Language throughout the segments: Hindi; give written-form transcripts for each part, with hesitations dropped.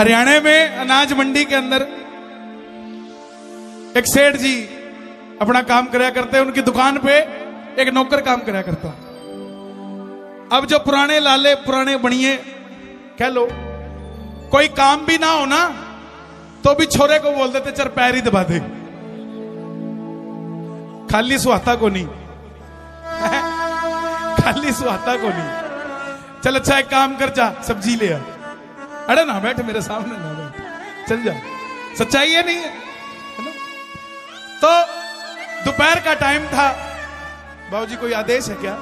हरियाणा में अनाज मंडी के अंदर एक सेठ जी अपना काम कराया करते, उनकी दुकान पे एक नौकर काम कराया करता। अब जो पुराने लाले पुराने बनिए कह लो, कोई काम भी ना हो ना तो भी छोरे को बोल देते चल पैर ही दबा दे, खाली सुहाता को नहीं खाली सुहाता को नहीं, चल अच्छा एक काम कर, जा सब्जी ले आ। अरे ना बैठ मेरे सामने, ना बैठ, चल जा। सच्चाई है नहीं है ना? तो दोपहर का टाइम था। बाबूजी कोई आदेश है क्या?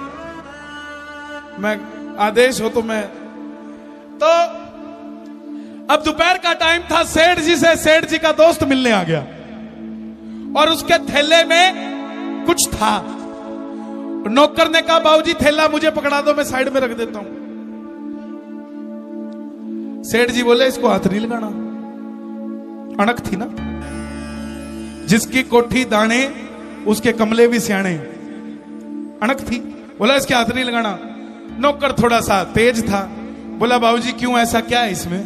मैं आदेश हो तो मैं तो अब दोपहर का टाइम था। सेठ जी से सेठ जी का दोस्त मिलने आ गया और उसके थैले में कुछ था। नौकर ने कहा बाबूजी थैला मुझे पकड़ा दो, मैं साइड में रख देता हूं। सेठ जी बोले इसको हाथ नहीं लगाना, अणक थी ना, जिसकी कोठी दाने उसके कमले भी सियाणे, अणक थी। बोला इसके हाथ नहीं लगाना। नौकर थोड़ा सा तेज था, बोला बाबूजी क्यों, ऐसा क्या है इसमें?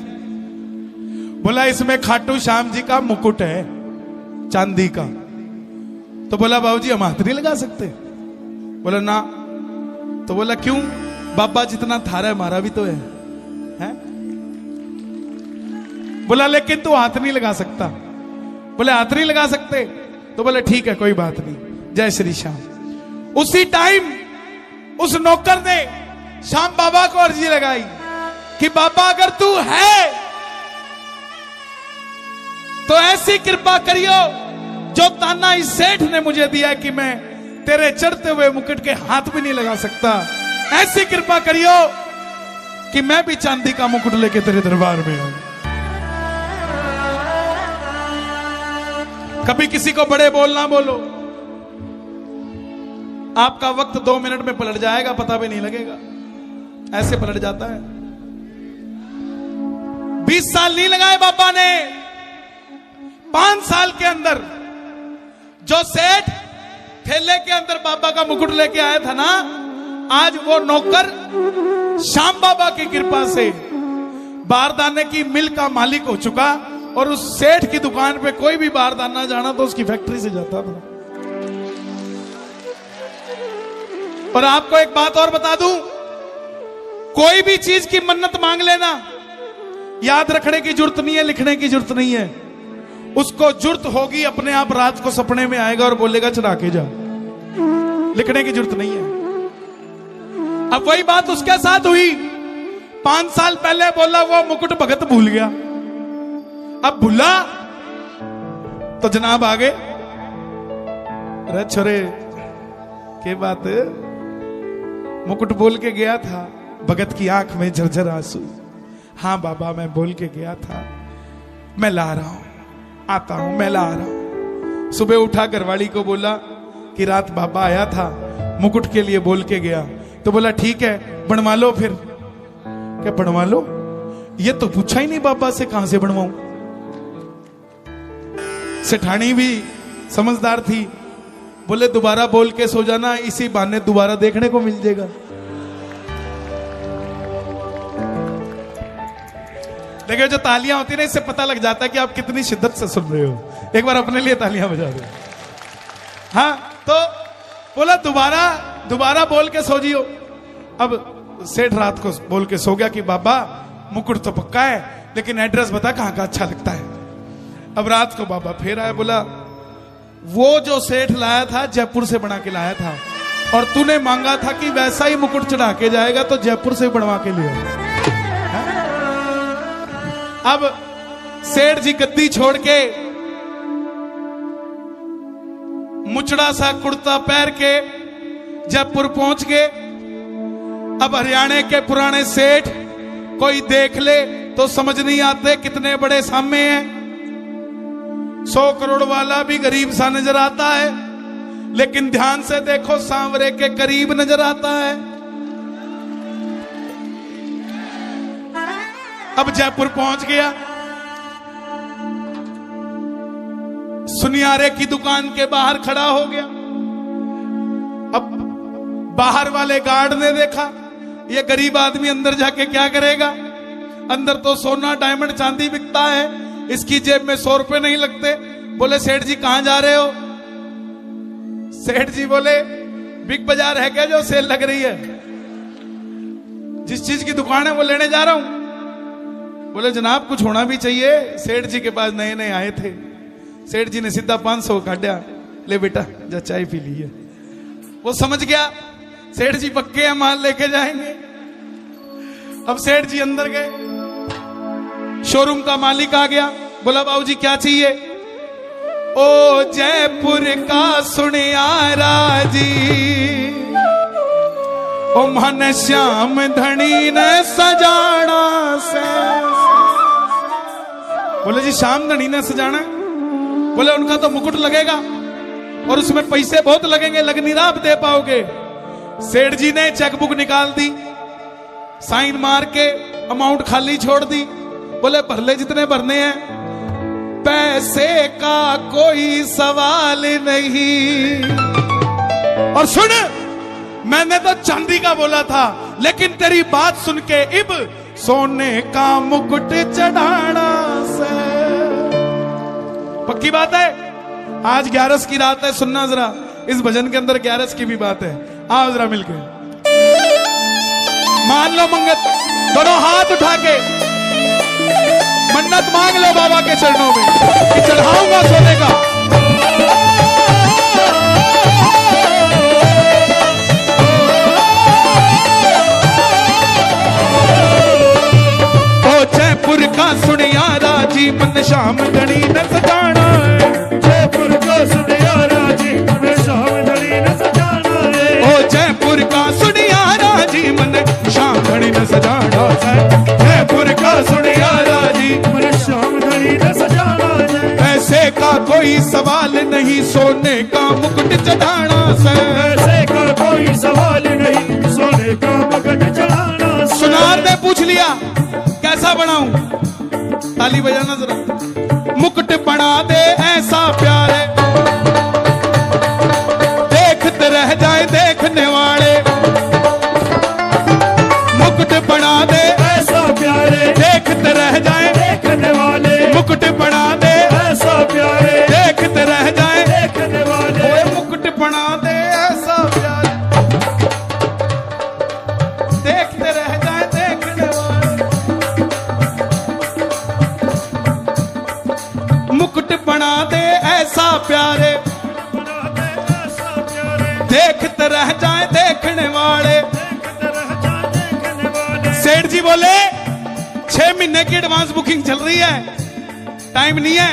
बोला इसमें खाटू श्याम जी का मुकुट है चांदी का। तो बोला बाबूजी हम हाथ नहीं लगा सकते? बोला ना। तो बोला क्यों? बाबा जितना थारा है हमारा भी तो है, हैं? बोला लेकिन तू हाथ नहीं लगा सकता। बोले हाथ नहीं लगा सकते? तो बोले ठीक है कोई बात नहीं, जय श्री श्याम। उसी टाइम उस नौकर ने श्याम बाबा को अर्जी लगाई कि बाबा अगर तू है तो ऐसी कृपा करियो जो ताना इस सेठ ने मुझे दिया कि मैं तेरे चढ़ते हुए मुकुट के हाथ भी नहीं लगा सकता, ऐसी कृपा करियो कि मैं भी चांदी का मुकुट लेके तेरे दरबार में आऊं। कभी किसी को बड़े बोलना बोलो, आपका वक्त 2 मिनट में पलट जाएगा, पता भी नहीं लगेगा, ऐसे पलट जाता है। 20 साल नहीं लगाए बाबा ने, 5 साल के अंदर जो सेठ थैले के अंदर बाबा का मुकुट लेके आया था ना, आज वो नौकर श्याम बाबा की कृपा से बारदाने की मिल का मालिक हो चुका। और उस सेठ की दुकान पे कोई भी बारदाना जाना तो उसकी फैक्ट्री से जाता था। और आपको एक बात और बता दूं, कोई भी चीज की मन्नत मांग लेना, याद रखने की जरूरत नहीं है, लिखने की जरूरत नहीं है। उसको जरूरत होगी अपने आप रात को सपने में आएगा और बोलेगा चढ़ा के जा, लिखने की जरूरत नहीं है। अब वही बात उसके साथ हुई। 5 साल पहले बोला वो मुकुट भगत भूल गया, अब भूला तो जनाब आ गए, अरे छोरे के बात, मुकुट बोल के गया था। भगत की आंख में झरझर आंसू, हाँ बाबा मैं बोल के गया था, मैं ला रहा हूं, आता हूं, मैं ला रहा हूं। सुबह उठा घरवाली को बोला कि रात बाबा आया था, मुकुट के लिए बोल के गया। तो बोला ठीक है बनवा लो फिर। क्या बनवा लो? ये तो पूछा ही नहीं बाबा से, कहां से बनवाऊं? सेठानी भी समझदार थी, बोले दोबारा बोल के सो जाना, इसी बहाने दोबारा देखने को मिल जाएगा। देखिए जो तालियां होती है ना, इससे पता लग जाता है कि आप कितनी शिद्दत से सुन रहे हो। एक बार अपने लिए तालियां बजा दो। हाँ तो बोला दोबारा बोल के सो जियो। अब सेठ रात को बोल के सो गया कि बाबा मुकुट तो पक्का है, लेकिन एड्रेस बता कहां का अच्छा लगता है। अब रात को बाबा फिर आया, बोला वो जो सेठ लाया था जयपुर से बना के लाया था, और तूने मांगा था कि वैसा ही मुकुट चढ़ा के जाएगा, तो जयपुर से बनवा के लिया। अब सेठ जी गद्दी छोड़ के मुचड़ा सा कुर्ता पहन के जयपुर पहुंच गए। अब हरियाणा के पुराने सेठ कोई देख ले तो समझ नहीं आते कितने बड़े सामे हैं। 100 करोड़ वाला भी गरीब सा नजर आता है, लेकिन ध्यान से देखो सांवरे के करीब नजर आता है। अब जयपुर पहुंच गया, सुनियारे की दुकान के बाहर खड़ा हो गया। अब बाहर वाले गार्ड ने देखा ये गरीब आदमी अंदर जाके क्या करेगा, अंदर तो सोना डायमंड चांदी बिकता है, इसकी जेब में 100 रुपए नहीं लगते। बोले सेठ जी कहां जा रहे हो? सेठ जी बोले बिग बाजार है क्या जो सेल लग रही है? जिस चीज की दुकान है वो लेने जा रहा हूं। बोले जनाब कुछ होना भी चाहिए। सेठ जी के पास नए नए आए थे। सेठ जी ने सीधा 500 काटा, ले बेटा जा चाय पी ली है। वो समझ गया सेठ जी पक्के हैं, माल लेके जाएंगे। अब सेठ जी अंदर गए, शोरूम का मालिक आ गया, बोला बाबूजी क्या चाहिए? ओ जयपुर का सुनियारा जी, ओ मन श्याम धनी ने सजाना से। बोले जी श्याम धनी ने सजाना? बोले उनका तो मुकुट लगेगा और उसमें पैसे बहुत लगेंगे, लग नहीं रहा आप दे पाओगे। सेठ जी ने चेकबुक निकाल दी, साइन मार के अमाउंट खाली छोड़ दी। बोले भर ले जितने भरने हैं, पैसे का कोई सवाल नहीं। और सुन, मैंने तो चांदी का बोला था, लेकिन तेरी बात सुन के इब सोने का मुकुट चढ़ाना से। पक्की बात है। आज 11 की रात है, सुनना जरा, इस भजन के अंदर 11 की भी बात है। आओ जरा मिलके मान लो मंगत, दोनों हाथ उठा के मन्नत मांग लो बाबा के चरणों में कि चढ़ाऊंगा सोने का। ओ जयपुर का सुनियारा जी, मन श्याम धनी न सजाना है। जयपुर का सुनियारा जी, मन श्याम धनी न सजाना है। ओ जयपुर का सुनियारा जी, मन श्याम धनी न सजाना है। जयपुर का सुनियारा जी, मन श्याम धनी न सजाना है। पैसे का कोई सवाल नहीं, सोने का मुकुट चढ़ाना से। पैसे का कोई सवाल नहीं, सोने का मुकुट चढ़ाना से। सुनार ने पूछ लिया कैसा बनाऊं? ताली बजाना जरा। मुकुट बना दे ऐसा प्यारे, देखते रह जाए देखने वाले। मुकुट बना दे ऐसा प्यारे, देखते रह जाए देखने वाले। मुकुट बना दे ऐसा प्यारे, देखते रह जाए देखने वाले। ओए मुकुट बना दे ऐसा प्यारे, देखते रह जाए देखने वाले। मुकुट बना दे ऐसा प्यारे, बना दे ऐसा प्यारे, देखते रह जाए देखने वाले। देखते रह जाए देखने वाले। सेठ जी बोले 6 महीने की एडवांस बुकिंग चल रही है, टाइम नहीं है।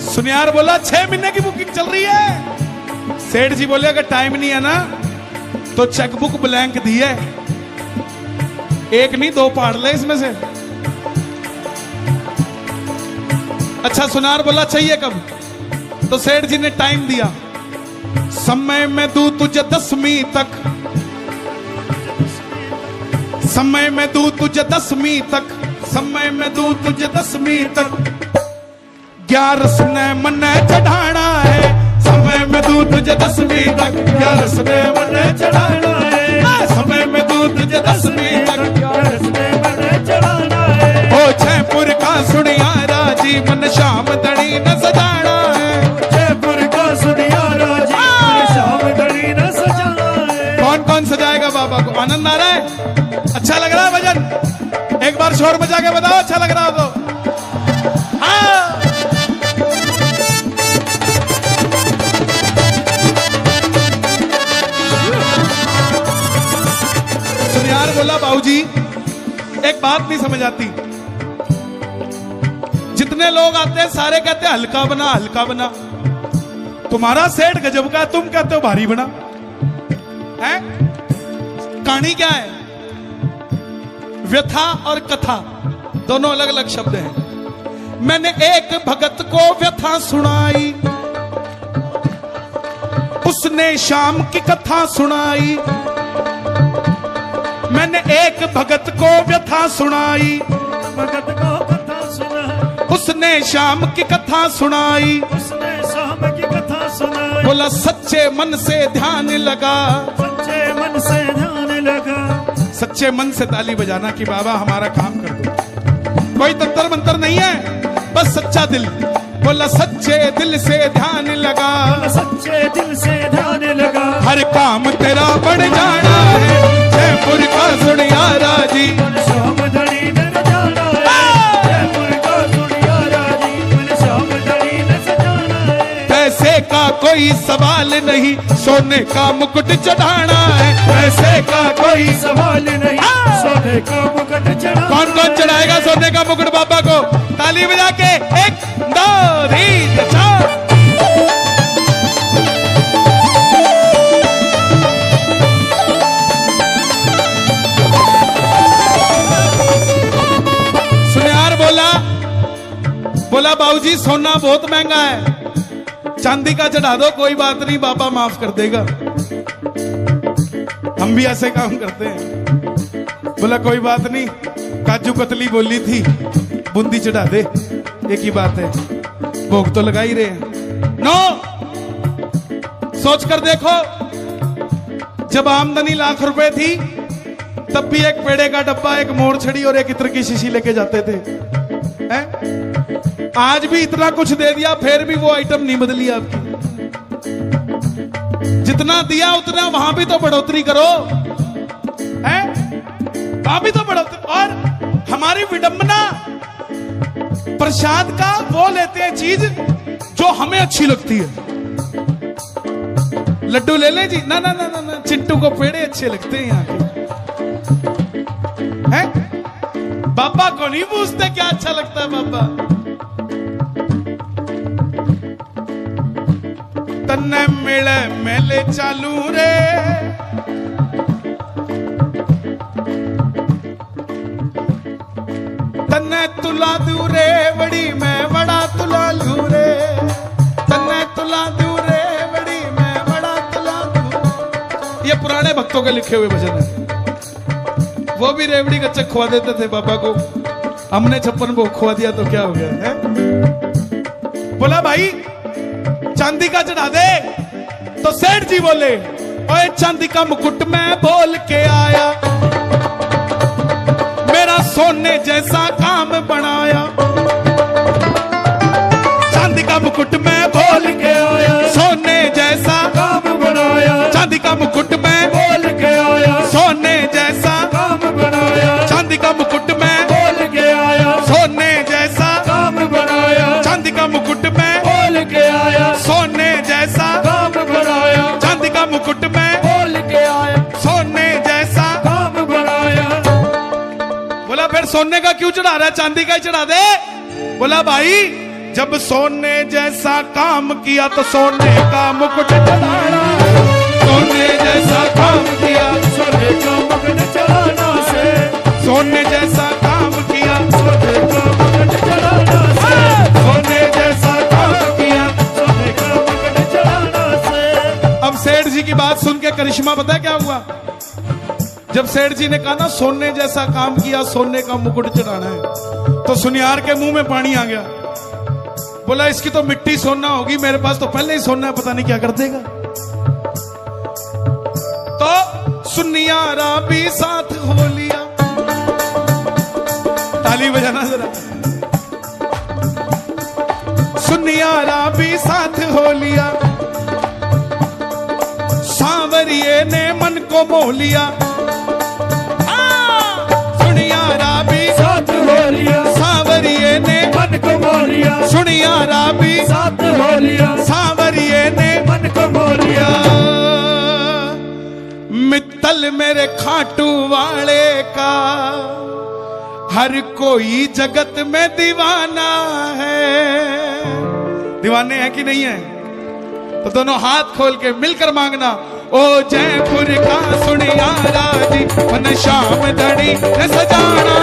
सुनियार बोला 6 महीने की बुकिंग चल रही है। सेठ जी बोले अगर टाइम नहीं है ना तो चेकबुक ब्लैंक दी है, एक नहीं 2 पाड़ ले इसमें से। अच्छा सुनार बोला चाहिए कब? तो सेठ जी ने टाइम दिया, समय में दूं तुझे 10वीं तक, समय में दूं तुझे 10वीं तक, समय में दूं तुझे 10वीं तक। 11 ने मन चढ़ाना है, समय में दूं तुझे 10वीं तक। 11 ने मन चढ़ाना है, समय में दूं तुझे 10वीं तक। 11 ने मन चढ़ाना है। ओ जयपुर का सुनियारा जी, मन श्याम धनी न सजाना है। जयपुर का सुनियारा जी, मन श्याम धनी न सजाना है। कौन कौन सजाएगा बाबा को? आनंद आ रहा है? अच्छा लग रहा है भजन? एक बार शोर मचा के बताओ अच्छा लग रहा हो तो। हाँ। सुनियार बोला बाबूजी एक बात नहीं समझ आती, जितने लोग आते हैं सारे कहते हैं हल्का बना हल्का बना। तुम्हारा सेठ गजब का, तुम कहते हो भारी बना है। कहानी क्या है? व्यथा और कथा दोनों अलग अलग शब्द हैं। मैंने एक भगत को व्यथा सुनाई, उसने शाम की कथा सुनाई। मैंने एक भगत को व्यथा सुनाई, भगत को कथा सुना, उसने शाम की कथा सुनाई। उसने शाम की कथा सुनाई। बोला सच्चे मन से ध्यान लगा, सच्चे मन से ध्यान लगा, सच्चे मन से ताली बजाना कि बाबा हमारा काम कर दो। कोई तंत्र मंत्र नहीं है, बस सच्चा दिल। बोला सच्चे दिल से ध्यान लगा, सच्चे दिल से ध्यान लगा, हर काम तेरा बढ़ जाना है। जयपुर का सुनियारा जी, श्याम धड़ी न जाना है। जयपुर का सुनियारा जी, श्याम धड़ी न सजाना है। पैसे का कोई सवाल नहीं, सोने का मुकुट चढ़ाना है। पैसे का कोई सवाल नहीं, सोने का मुकुट चढ़ा। कौन कौन चढ़ाएगा सोने का मुकुट बाबा को? ताली बजा के 1 2 3 4। सुनियार बोला बाबूजी सोना बहुत महंगा है, चांदी का चढ़ा दो, कोई बात नहीं बाबा माफ कर देगा। हम भी ऐसे काम करते हैं। बोला कोई बात नहीं, काजू कतली बोली थी, बूंदी चढ़ा दे, एक ही बात है, भोग तो लगा ही रहे हैं। नो, सोच कर देखो, जब आमदनी लाख रुपए थी तब भी एक पेड़े का डब्बा, एक मोर छड़ी और एक इत्र की शीशी लेके जाते थे, हैं? आज भी इतना कुछ दे दिया फिर भी वो आइटम नहीं बदली आपकी। जितना दिया उतना वहां भी तो बढ़ोतरी करो, हैं? वहां भी तो बढ़ोतरी। और हमारी विडंबना प्रसाद का वो लेते हैं चीज जो हमें अच्छी लगती है। लड्डू ले ले जी, ना ना ना ना, ना। चिंटू को पेड़े अच्छे लगते हैं यहाँ के, हैं? बाबा को नहीं पूछते क्या अच्छा लगता है बाबा। तन्ने मिले मेले चालू रे, तन्ने तुला दूरे बड़ी मैं बड़ा तुला लू रे, तन्ने तुला दूरे बड़ी मैं बड़ा तुला लू। ये पुराने भक्तों के लिखे हुए भजन है। वो भी रेवड़ी कच्चे खुआ देते थे बाबा को, हमने 56 को खुआ दिया तो क्या हो गया है? बोला भाई चांदी का चढ़ा दे, तो सेठ जी बोले ओए चांदी का मुकुट मैं बोल के आया, मेरा सोने जैसा काम बनाया। चांदी का मुकुट मैं बोल के आया, सोने जैसा काम बनाया। चांदी का मुकुट मैं बोल के आया, सोने जैसा काम बनाया। चांदी का मुकुट मैं बोल के आया, सोने जैसा काम बनाया। चांदी का मुकुट मैं बोल के आया, सोने जैसा काम बनाया। चांदी का मुकुट मैं बोल के आया, सोने जैसा काम बनाया। बोला फिर सोने का क्यों चढ़ा रहा है, चांदी का ही चढ़ा दे। बोला भाई जब सोने जैसा काम किया तो सोने का मुकुट चढ़ाना, सोने जैसा काम किया सोने का मुकुट चढ़ाना से, सोने जैसा काम किया सोने का मुकुट चढ़ाना से, सोने जैसा काम किया। सोने का मुकुट चढ़ाना से। अब सेठ जी की बात सुन के करिश्मा पता है क्या हुआ? जब सेठ जी ने कहा ना सोने जैसा काम किया, सोने का मुकुट चढ़ाना है, तो सुनियार के मुंह में पानी आ गया। बोला इसकी तो मिट्टी सोना होगी, मेरे पास तो पहले ही सोना है, पता नहीं क्या कर देगा। तो सुनियारा भी साथ हो लिया, ताली बजाना जरा। सुनियारा भी साथ हो लिया, सांवरिये ने मन को मोह लिया। सुनियारा भी साथ हो लिया, सांवरिये ने मन को मोह लिया। सुनियारा भी साथ हो लिया, सांवरिये ने मन को मोह लिया। मित्तल मेरे खाटू वाले का हर कोई जगत में दीवाना है। दीवाने हैं कि नहीं है? तो दोनों हाथ खोल के मिलकर मांगना, ओ जयपुर का सुनियारा जी मन श्याम धड़ी न सजाना